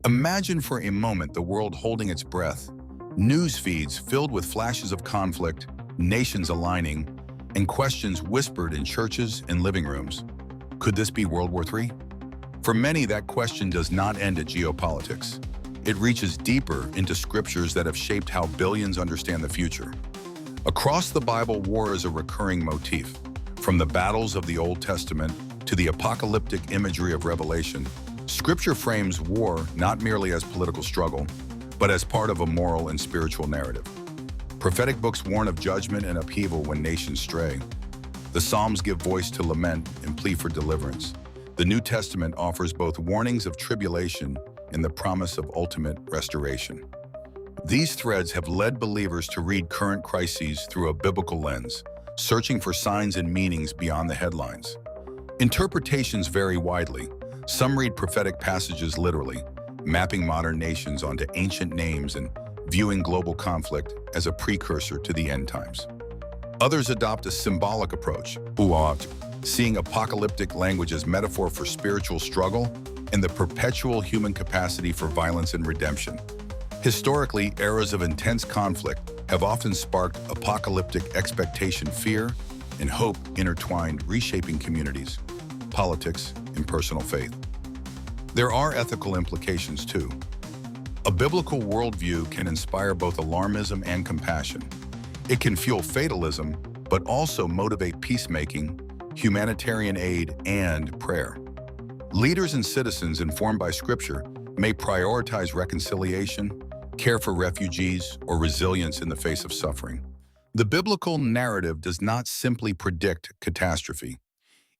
Imagine for a moment the world holding its breath, news feeds filled with flashes of conflict, nations aligning, and questions whispered in churches and living rooms. Could this be World War III? For many, that question does not end at geopolitics. It reaches deeper into scriptures that have shaped how billions understand the future. Across the Bible, war is a recurring motif. From the battles of the Old Testament to the apocalyptic imagery of Revelation, Scripture frames war not merely as political struggle, but as part of a moral and spiritual narrative. Prophetic books warn of judgment and upheaval when nations stray. The Psalms give voice to lament and plea for deliverance. The New Testament offers both warnings of tribulation and the promise of ultimate restoration. These threads have led believers to read current crises through a biblical lens, searching for signs and meanings beyond the headlines. Interpretations vary widely. Some read prophetic passages literally, mapping modern nations onto ancient names and viewing global conflict as a precursor to the end times. Others adopt a symbolic approach, seeing apocalyptic language as metaphor for spiritual struggle and the perpetual human capacity for violence and redemption. Historically, eras of intense conflict have often sparked apocalyptic expectation, fear, and hope intertwined, reshaping communities, politics, and personal faith. There are ethical implications too. A biblical worldview can inspire both alarmism and compassion. It can fuel fatalism, but also motivate peacemaking, humanitarian aid, and prayer. Leaders and citizens informed by Scripture may prioritize reconciliation, care for refugees, or resilience in the face of suffering. The biblical narrative does not simply predict catastrophe.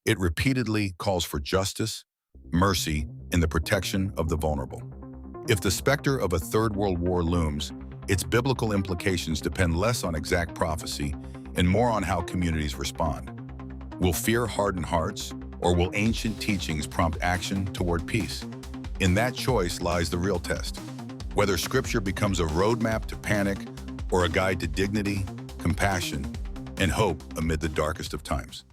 It repeatedly calls for justice, mercy, and the protection of the vulnerable. If the specter of a third world war looms, its biblical implications depend less on exact prophecy and more on how communities respond. Will fear harden hearts, or will ancient teachings prompt action toward peace? In that choice lies the real test. Whether Scripture becomes a roadmap to panic or a guide to dignity, compassion, and hope amid the darkest of times.